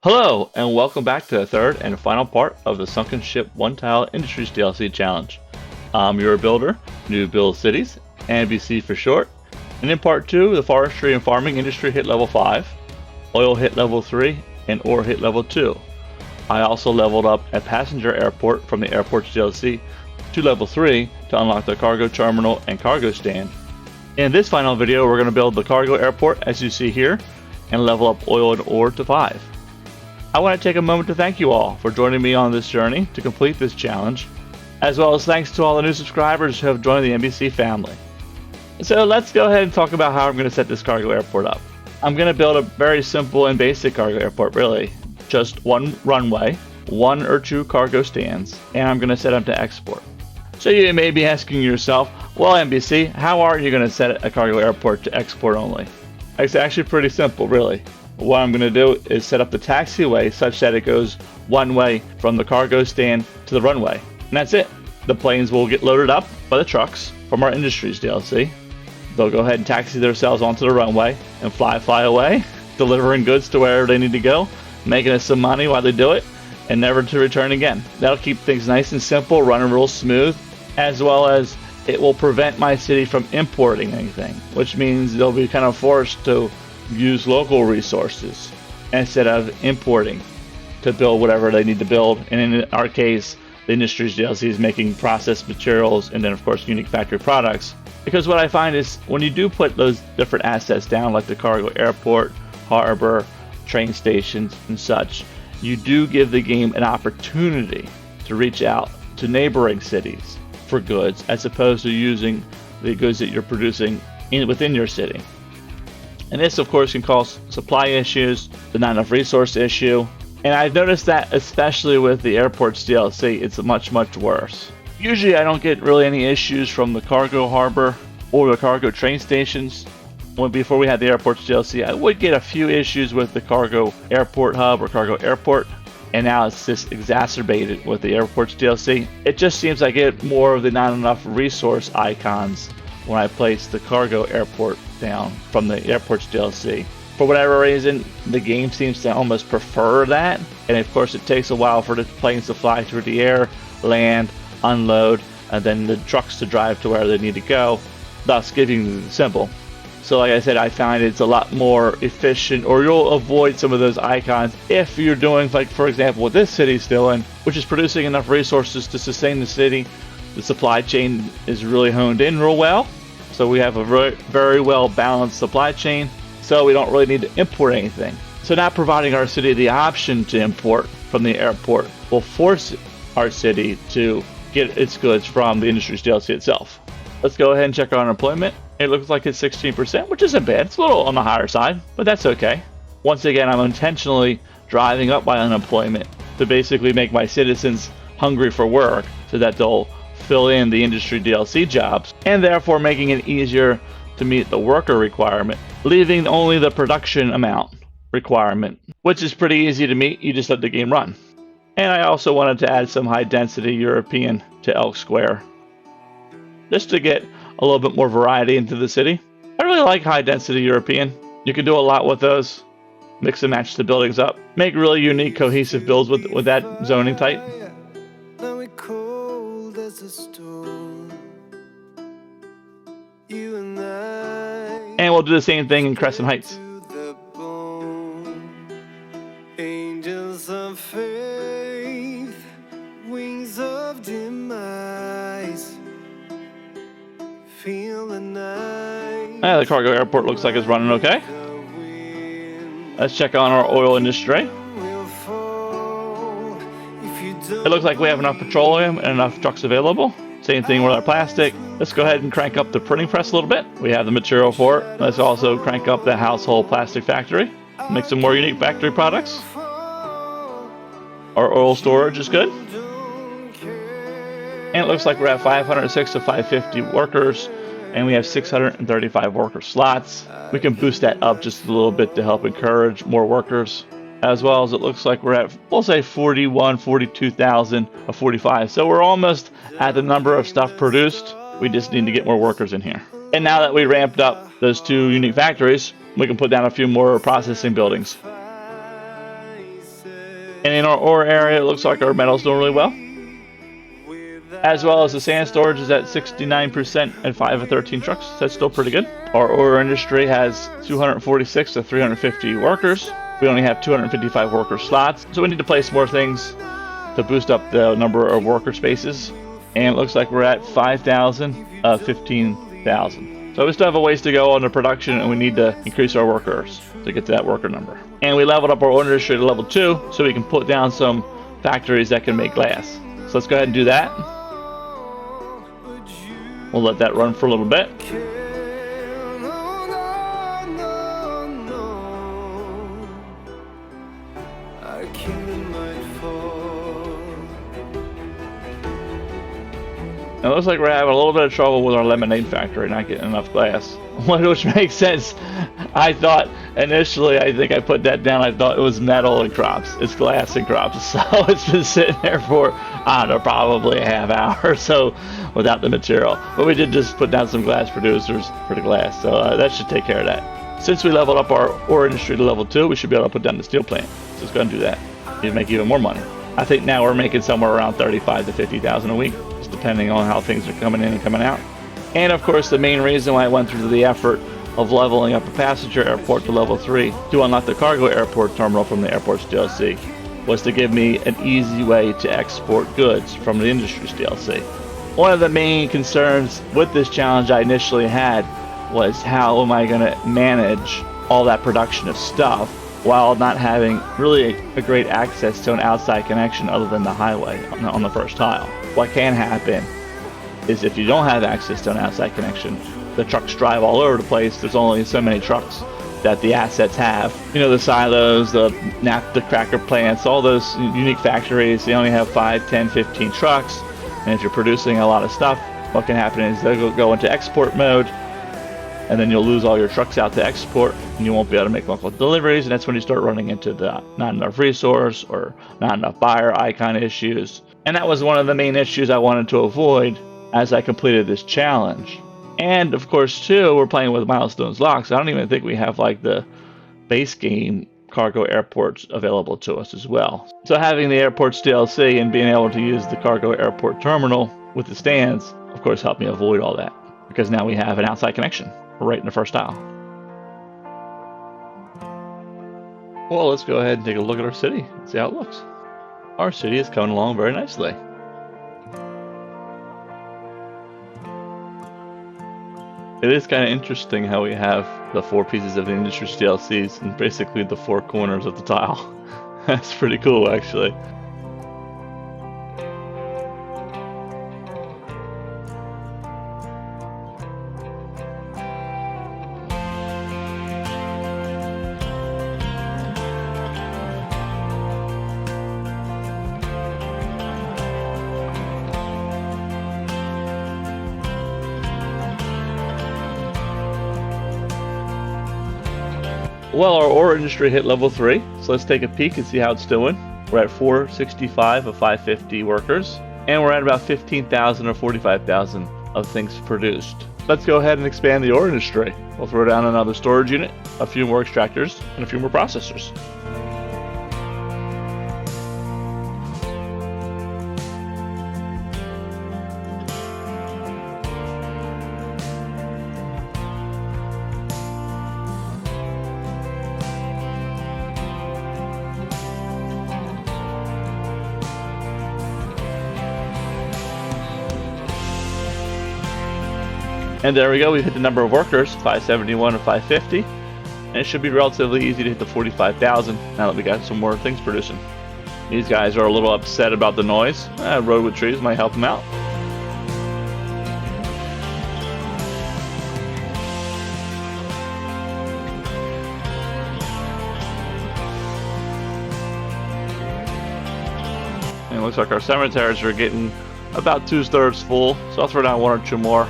Hello, and welcome back to the third and final part of the Sunken Ship One Tile Industries DLC challenge. I'm your builder, New Build Cities, NBC for short, and in part 2, the forestry and farming industry hit level 5, oil hit level 3, and ore hit level 2. I also leveled up a passenger airport from the airports DLC to level 3 to unlock the cargo terminal and cargo stand. In this final video, we're going to build the cargo airport as you see here, and level up oil and ore to 5. I want to take a moment to thank you all for joining me on this journey to complete this challenge, as well as thanks to all the new subscribers who have joined the NBC family. So let's go ahead and talk about how I'm going to set this cargo airport up. I'm going to build a very simple and basic cargo airport, really. Just one runway, 1 or 2 cargo stands, and I'm going to set up to export. So you may be asking yourself, well NBC, how are you going to set a cargo airport to export only? It's actually pretty simple, really. What I'm going to do is set up the taxiway such that it goes one way from the cargo stand to the runway. And that's it. The planes will get loaded up by the trucks from our Industries DLC. They'll go ahead and taxi themselves onto the runway and fly away, delivering goods to wherever they need to go, making us some money while they do it, and never to return again. That'll keep things nice and simple, running real smooth, as well as it will prevent my city from importing anything, which means they'll be kind of forced to use local resources instead of importing to build whatever they need to build. And in our case, the Industries DLC is making processed materials and then of course unique factory products. Because what I find is when you do put those different assets down, like the cargo airport, harbor, train stations and such, you do give the game an opportunity to reach out to neighboring cities for goods as opposed to using the goods that you're producing within your city. And this, of course, can cause supply issues, the not enough resource issue. And I've noticed that especially with the airports DLC, it's much worse. Usually I don't get really any issues from the cargo harbor or the cargo train stations. Before we had the airports DLC, I would get a few issues with the cargo airport hub or cargo airport. And now it's just exacerbated with the airports DLC. It just seems I get more of the not enough resource icons when I place the cargo airport down from the airports DLC. For whatever reason, the game seems to almost prefer that, and of course it takes a while for the planes to fly through the air, land, unload, and then the trucks to drive to where they need to go, thus giving the symbol. So like I said, I find it's a lot more efficient, or you'll avoid some of those icons if you're doing, like for example what this city's doing, which is producing enough resources to sustain the city. The supply chain is really honed in real well, so we have a very well balanced supply chain, so we don't really need to import anything. So not providing our city the option to import from the airport will force our city to get its goods from the Industries DLC itself. Let's go ahead and check our unemployment. It looks like it's 16%, which isn't bad. It's a little on the higher side, but that's okay. Once again, I'm intentionally driving up my unemployment to basically make my citizens hungry for work so that they'll fill in the industry DLC jobs, and therefore making it easier to meet the worker requirement, leaving only the production amount requirement, which is pretty easy to meet. You just let the game run. And I also wanted to add some high density European to Elk Square, just to get a little bit more variety into the city. I really like high density European. You can do a lot with those, mix and match the buildings up, make really unique cohesive builds with that zoning type. And we'll do the same thing in Crescent Heights. Angels of faith, wings of demise, feel the night. The cargo airport looks like it's running okay. Let's check on our oil industry. It looks like we have enough petroleum and enough trucks available. Same thing with our plastic. Let's go ahead and crank up the printing press a little bit. We have the material for it. Let's also crank up the household plastic factory. Make some more unique factory products. Our oil storage is good. And it looks like we're at 506 to 550 workers, and we have 635 worker slots. We can boost that up just a little bit to help encourage more workers. As well as it looks like we're at, we'll say 42,000 of 45. So we're almost at the number of stuff produced. We just need to get more workers in here. And now that we ramped up those 2 unique factories, we can put down a few more processing buildings. And in our ore area, it looks like our metal's doing really well. As well as the sand storage is at 69% and 5 of 13 trucks. That's still pretty good. Our ore industry has 246 to 350 workers. We only have 255 worker slots, so we need to place more things to boost up the number of worker spaces. And it looks like we're at 5,000 of 15,000. So we still have a ways to go on the production, and we need to increase our workers to get to that worker number. And we leveled up our ore industry to level 2, so we can put down some factories that can make glass. So let's go ahead and do that. We'll let that run for a little bit. It looks like we're having a little bit of trouble with our lemonade factory not getting enough glass, which makes sense. I thought initially, I think I put that down, I thought it was metal and crops. It's glass and crops. So it's been sitting there for, I don't know, probably a half hour or so without the material. But we did just put down some glass producers for the glass, so that should take care of that. Since we leveled up our ore industry to level 2, we should be able to put down the steel plant. So let's go and do that. You make even more money. I think now we're making somewhere around 35 to 50,000 a week, just depending on how things are coming in and coming out. And of course, the main reason why I went through the effort of leveling up a passenger airport to level 3 to unlock the cargo airport terminal from the airport's DLC was to give me an easy way to export goods from the industry's DLC. One of the main concerns with this challenge I initially had was how am I going to manage all that production of stuff while not having really a great access to an outside connection other than the highway on the first tile. What can happen is if you don't have access to an outside connection, the trucks drive all over the place. There's only so many trucks that the assets have. You know, the silos, the naphtha cracker plants, all those unique factories, they only have 5, 10, 15 trucks. And if you're producing a lot of stuff, what can happen is they'll go into export mode, and then you'll lose all your trucks out to export, and you won't be able to make local deliveries, and that's when you start running into the not enough resource or not enough buyer icon issues. And that was one of the main issues I wanted to avoid as I completed this challenge. And of course, too, we're playing with milestones locks. I don't even think we have like the base game cargo airports available to us as well. So having the airports DLC and being able to use the cargo airport terminal with the stands, of course, helped me avoid all that, because now we have an outside connection right in the first tile. Well, let's go ahead and take a look at our city and see how it looks. Our city is coming along very nicely. It is kind of interesting how we have the 4 pieces of the industry DLCs and basically the 4 corners of the tile. That's pretty cool, actually. Well, our ore industry hit level 3, so let's take a peek and see how it's doing. We're at 465 of 550 workers, and we're at about 15,000 or 45,000 of things produced. Let's go ahead and expand the ore industry. We'll throw down another storage unit, a few more extractors, and a few more processors. And there we go, we hit the number of workers, 571 and 550. And it should be relatively easy to hit the 45,000 now that we got some more things producing. These guys are a little upset about the noise. Road with trees might help them out. And it looks like our cemeteries are getting about 2/3 full, so I'll throw down 1 or 2 more.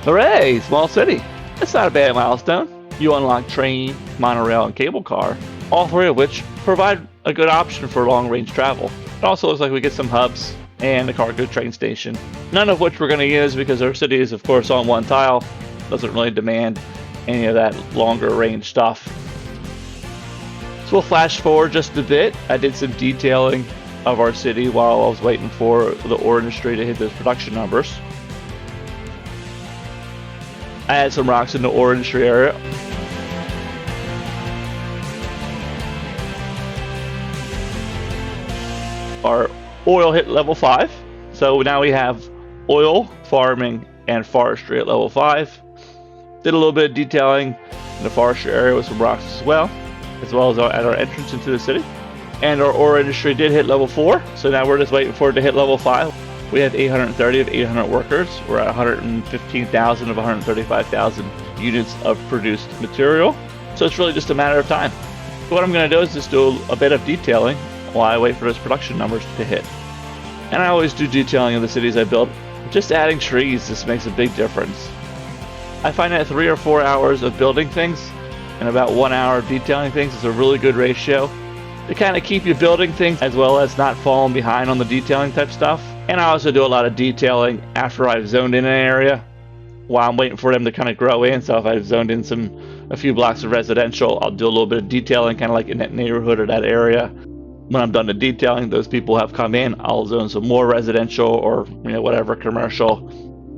Hooray! Small city. That's not a bad milestone. You unlock train, monorail, and cable car, all 3 of which provide a good option for long-range travel. It also looks like we get some hubs and a cargo train station, none of which we're going to use because our city is, of course, on 1 tile. Doesn't really demand any of that longer range stuff. So we'll flash forward just a bit. I did some detailing of our city while I was waiting for the ore industry to hit those production numbers. I had some rocks in the ore industry area. Our oil hit level 5. So now we have oil, farming, and forestry at level 5. Did a little bit of detailing in the forestry area with some rocks as well as at our entrance into the city. And our ore industry did hit level 4, so now we're just waiting for it to hit level 5. We have 830 of 800 workers. We're at 115,000 of 135,000 units of produced material. So it's really just a matter of time. So what I'm going to do is just do a bit of detailing while I wait for those production numbers to hit. And I always do detailing of the cities I build. Just adding trees just makes a big difference. I find that 3 or 4 hours of building things and about 1 hour of detailing things is a really good ratio to kind of keep you building things as well as not falling behind on the detailing type stuff. And I also do a lot of detailing after I've zoned in an area while I'm waiting for them to kind of grow in. So if I've zoned in a few blocks of residential, I'll do a little bit of detailing kind of like in that neighborhood or that area. When I'm done the detailing, those people have come in, I'll zone some more residential or whatever commercial,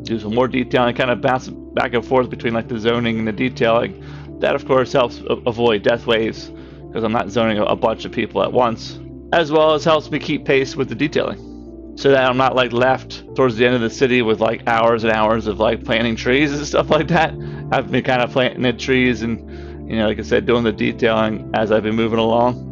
do some more detailing, kind of bounce back and forth between like the zoning and the detailing. That of course helps avoid death waves because I'm not zoning a bunch of people at once, as well as helps me keep pace with the detailing so that I'm not like left towards the end of the city with like hours and hours of like planting trees and stuff like that. I've been kind of planting the trees and like I said, doing the detailing as I've been moving along.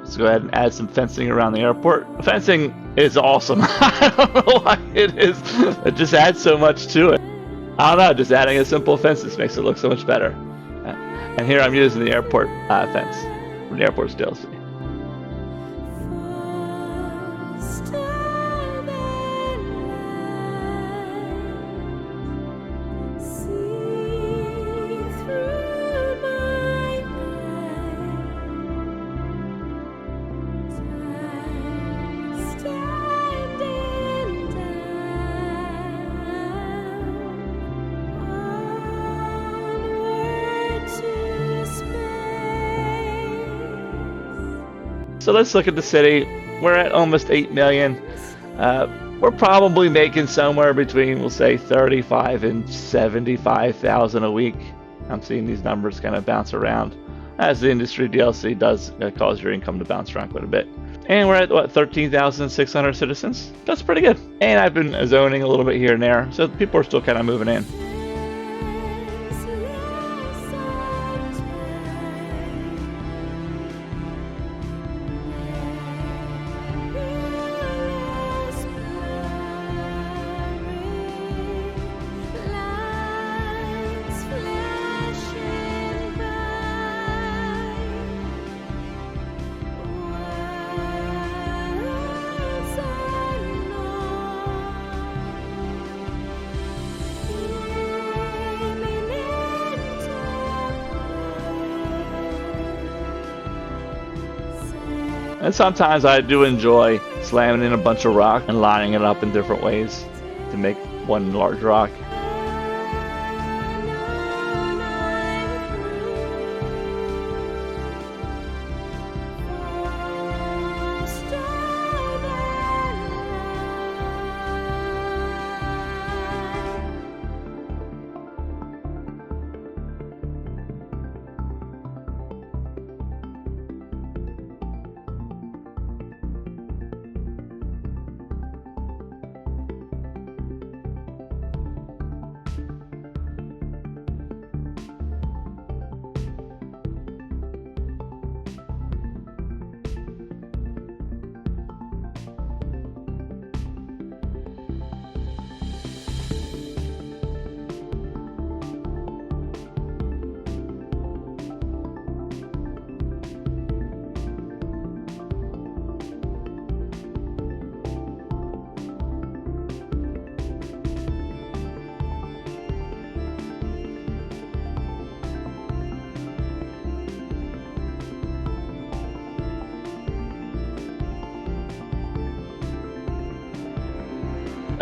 Let's go ahead and add some fencing around the airport. Fencing is awesome. I don't know why it is. It just adds so much to it. I don't know, just adding a simple fence just makes it look so much better. And here I'm using the airport fence from the airport's DLC. So let's look at the city. We're at almost 8 million. We're probably making somewhere between, we'll say, 35 and 75,000 a week. I'm seeing these numbers kind of bounce around as the industry DLC does cause your income to bounce around quite a bit. And we're at, what, 13,600 citizens? That's pretty good. And I've been zoning a little bit here and there, so people are still kind of moving in. And sometimes I do enjoy slamming in a bunch of rock and lining it up in different ways to make one large rock.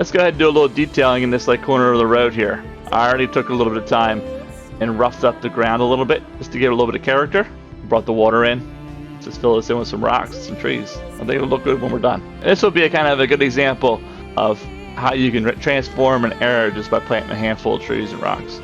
Let's go ahead and do a little detailing in this like corner of the road here. I already took a little bit of time and roughed up the ground a little bit just to give it a little bit of character. Brought the water in. Just fill this in with some rocks and some trees. I think it'll look good when we're done. And this will be a kind of a good example of how you can transform an area just by planting a handful of trees and rocks.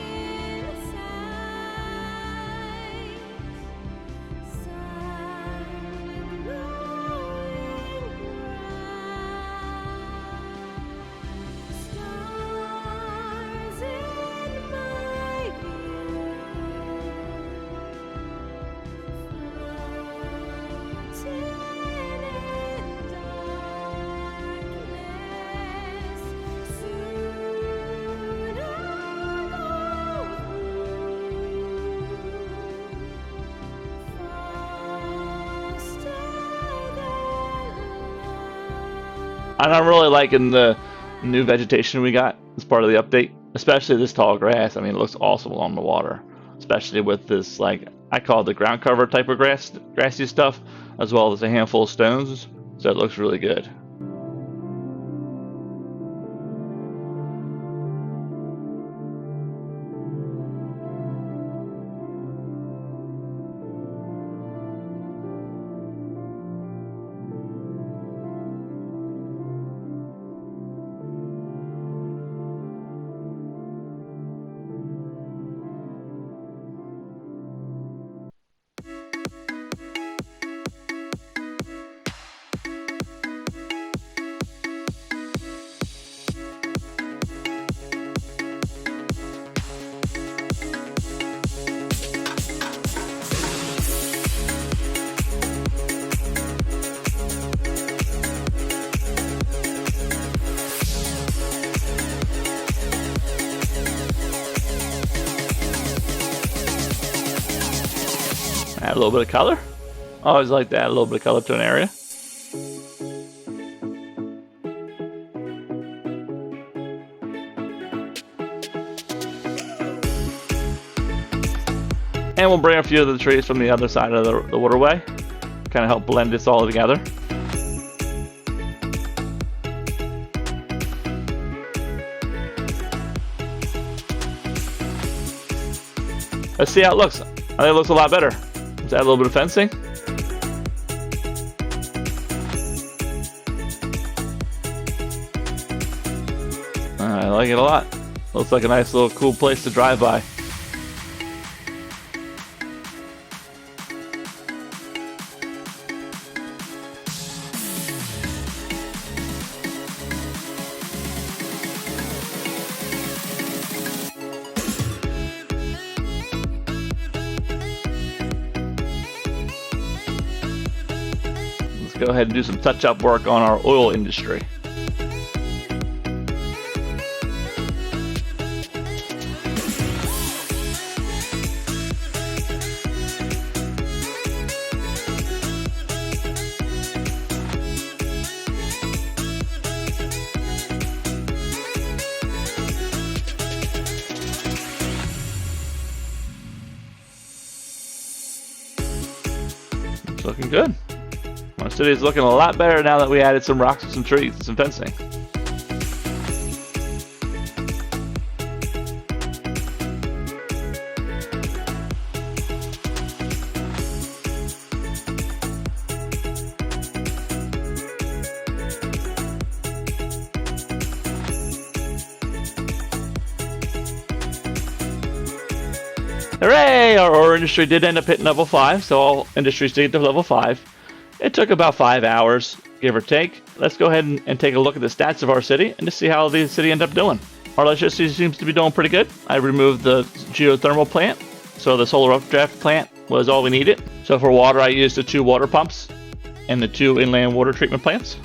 And I'm really liking the new vegetation we got as part of the update, especially this tall grass. I mean, it looks awesome along the water, especially with this, like, I call it the ground cover type of grassy stuff, as well as a handful of stones. So it looks really good. Add a little bit of color. I always like to add a little bit of color to an area. And we'll bring a few of the trees from the other side of the waterway. Kind of help blend this all together. Let's see how it looks. I think it looks a lot better. Let's add a little bit of fencing. I like it a lot. Looks like a nice little cool place to drive by. Go ahead and do some touch-up work on our oil industry. It's looking good. Our city is looking a lot better now that we added some rocks and some trees and some fencing. Hooray! Our ore industry did end up hitting level 5, so all industries did get to level 5. It took about 5 hours, give or take. Let's go ahead and take a look at the stats of our city and just see how the city ended up doing. Our electricity seems to be doing pretty good. I removed the geothermal plant, so the solar updraft plant was all we needed. So for water, I used the 2 water pumps and the 2 inland water treatment plants.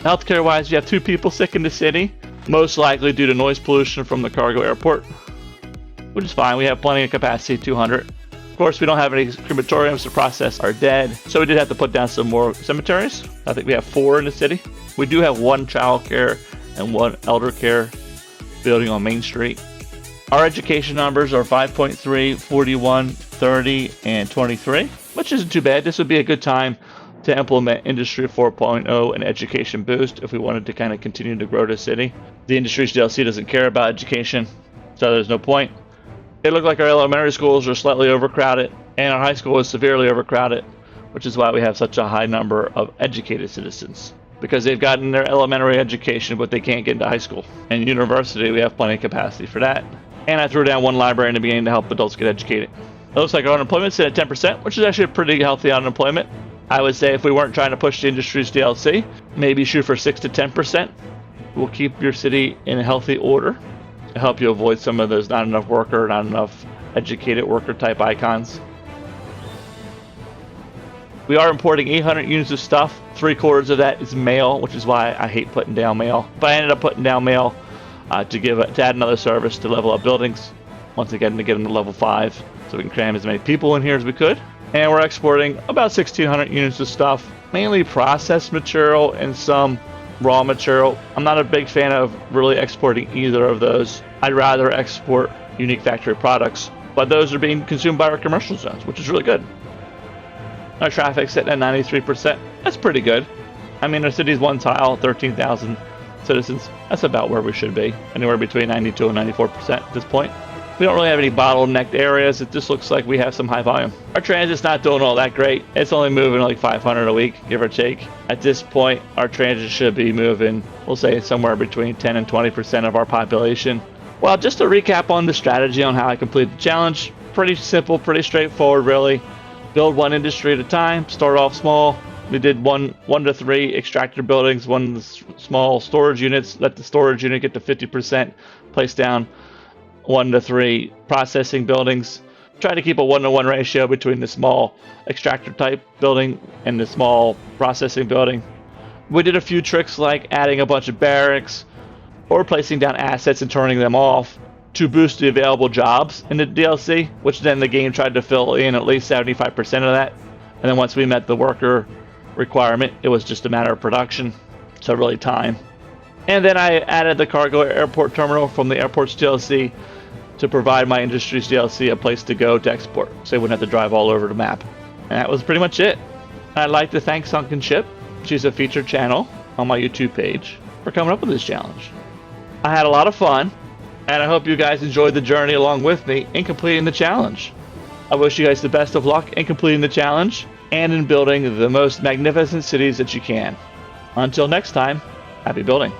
Healthcare wise, you have 2 people sick in the city, most likely due to noise pollution from the cargo airport, which is fine. We have plenty of capacity, 200. Of course, we don't have any crematoriums to process our dead, so we did have to put down some more cemeteries. I think we have 4 in the city. We do have 1 child care and 1 elder care building on Main Street. Our education numbers are 5.3, 41, 30, and 23, which isn't too bad. This would be a good time to implement Industry 4.0 and Education Boost if we wanted to kind of continue to grow the city. The Industries DLC doesn't care about education, so there's no point. It looked like our elementary schools are slightly overcrowded, and our high school is severely overcrowded, which is why we have such a high number of educated citizens. Because they've gotten their elementary education, but they can't get into high school. And university, we have plenty of capacity for that. And I threw down one library in the beginning to help adults get educated. It looks like our unemployment's at 10%, which is actually a pretty healthy unemployment. I would say if we weren't trying to push the Industries DLC, maybe shoot for 6 to 10%. Will keep your city in a healthy order to help you avoid some of those not enough worker, not enough educated worker type icons. We are importing 800 units of stuff. 3/4 of that is mail, which is why I hate putting down mail. But I ended up putting down mail to add another service to level up buildings. Once again, to get them to level 5, so we can cram as many people in here as we could. And we're exporting about 1,600 units of stuff, mainly processed material and some raw material. I'm not a big fan of really exporting either of those. I'd rather export unique factory products, but those are being consumed by our commercial zones, which is really good. Our traffic's sitting at 93%. That's pretty good. I mean, our city's one tile, 13,000 citizens. That's about where we should be. Anywhere between 92 and 94% at this point. We don't really have any bottlenecked areas. It just looks like we have some high volume. Our transit's not doing all that great. It's only moving like 500 a week, give or take. At this point, our transit should be moving, we'll say somewhere between 10 and 20% of our population. Well, just to recap on the strategy on how I completed the challenge, pretty simple, pretty straightforward, really. Build one industry at a time, start off small. We did one to 3 extractor buildings, one small storage units, let the storage unit get to 50%, place down 1 to 3 processing buildings. Try to keep a 1-to-1 ratio between the small extractor type building and the small processing building. We did a few tricks like adding a bunch of barracks or placing down assets and turning them off to boost the available jobs in the DLC, which then the game tried to fill in at least 75% of that. And then once we met the worker requirement, it was just a matter of production, so really time. And then I added the cargo airport terminal from the airports DLC to provide my Industries DLC a place to go to export, so I wouldn't have to drive all over the map. And that was pretty much it. I'd like to thank Sunken Ship, she's a featured channel on my YouTube page, for coming up with this challenge. I had a lot of fun, and I hope you guys enjoyed the journey along with me in completing the challenge. I wish you guys the best of luck in completing the challenge and in building the most magnificent cities that you can. Until next time, happy building.